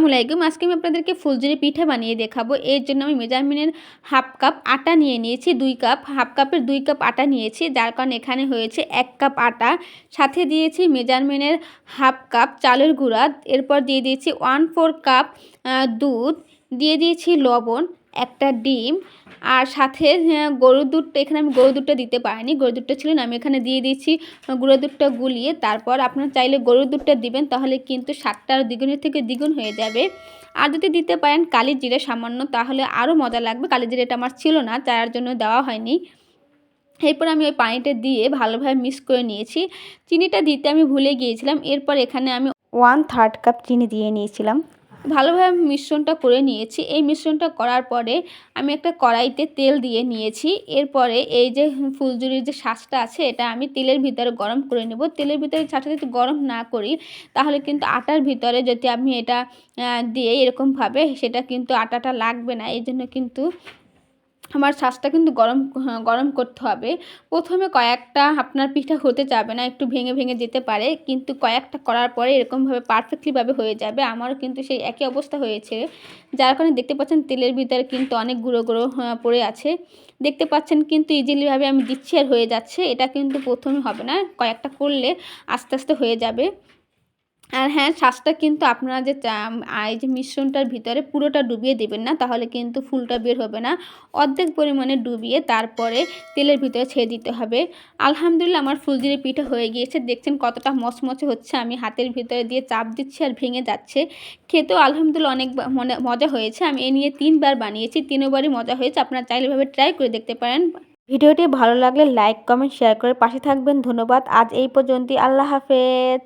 আসসালামু আলাইকুম। আজকে আমি আপনাদেরকে ফুলঝুরি পিঠা বানিয়ে দেখাবো। এর জন্য আমি মেজারমেন্টের হাফ কাপ আটা নিয়ে নিয়েছি, 2 কাপ, হাফ কাপের 2 কাপ আটা নিয়েছি, যার কারণে এখানে হয়েছে 1 কাপ আটা। সাথে দিয়েছি মেজারমেন্টের হাফ কাপ চালের গুঁড়া, এরপর দিয়ে দিয়েছি 1/4 কাপ দুধ, দিয়ে দিয়েছি লবণ, একটা ডিম, আর সাথে গরুর দুধটা, এখানে আমি গরুর দুধটা দিতে পারিনি, গরুর দুধটা ছিল না, আমি এখানে দিয়ে দিয়েছি গুঁড়ো দুধটা গুলিয়ে। তারপর আপনারা চাইলে গরুর দুধটা দিবেন, তাহলে কিন্তু স্বাদটা দ্বিগুণের থেকে দ্বিগুণ হয়ে যাবে। আর যদি দিতে পারেন কালি জিরে সামান্য, তাহলে আরও মজা লাগবে। কালি জিরেটা আমার ছিল না, তার জন্য দেওয়া হয়নি। এরপর আমি ওই পানিটা দিয়ে ভালোভাবে মিক্স করে নিয়েছি। চিনিটা দিতে আমি ভুলে গিয়েছিলাম। এরপর এখানে আমি 1/3 কাপ চিনি দিয়ে নিয়েছিলাম। ভালোভাবে মিশ্রণটা করে নিয়েছি। এই মিশ্রণটা করার পরে আমি একটা কড়াইতে তেল দিয়ে নিয়েছি। এরপরে এই যে ফুলঝুরির যে শাঁসটা আছে, এটা আমি তেলের ভিতরে গরম করে নেব। তেলের ভিতরে শাঁসটা যদি গরম না করি, তাহলে কিন্তু আটার ভিতরে যদি আমি এটা দিয়ে এরকমভাবে, সেটা কিন্তু আটাটা লাগবে না। এই জন্য কিন্তু আমার শাঁসটা কিন্তু গরম করতে হবে। প্রথমে কয়েকটা আপনার পিঠা হতে যাবে না, একটু ভেঙে ভেঙে যেতে পারে, কিন্তু কয়েকটা করার পরে এরকমভাবে পারফেক্টলিভাবে হয়ে যাবে। আমারও কিন্তু সেই একই অবস্থা হয়েছে, যার কারণে দেখতে পাচ্ছেন তেলের ভিতরে কিন্তু অনেক গুঁড়ো গুঁড়ো পড়ে আছে। দেখতে পাচ্ছেন কিন্তু ইজিলিভাবে আমি দিচ্ছি আর হয়ে যাচ্ছে। এটা কিন্তু প্রথমে হবে না, কয়েকটা করলে আস্তে আস্তে হয়ে যাবে। আর হ্যাঁ, শাঁসটা কিন্তু আপনারা যে এই যে মিশ্রণটার ভিতরে পুরোটা ডুবিয়ে দেবেন না, তাহলে কিন্তু ফুলটা বের হবে না। অর্ধেক পরিমাণে ডুবিয়ে তারপরে তেলের ভিতরে ছেড়ে দিতে হবে। আলহামদুলিল্লাহ, আমার ফুলঝুরি পিঠা হয়ে গিয়েছে। দেখছেন কতটা মচমচে হচ্ছে। আমি হাতের ভিতরে দিয়ে চাপ দিচ্ছি আর ভেঙে যাচ্ছে। খেতেও আলহামদুলিল্লাহ অনেক মজা হয়েছে। আমি এ নিয়ে 3 বার বানিয়েছি, 3 বারই মজা হয়েছে। আপনারা চাইলে এভাবে ট্রাই করে দেখতে পারেন। ভিডিওটি ভালো লাগলে লাইক, কমেন্ট, শেয়ার করে পাশে থাকবেন। ধন্যবাদ। আজ এই পর্যন্তই। আল্লাহ হাফেজ।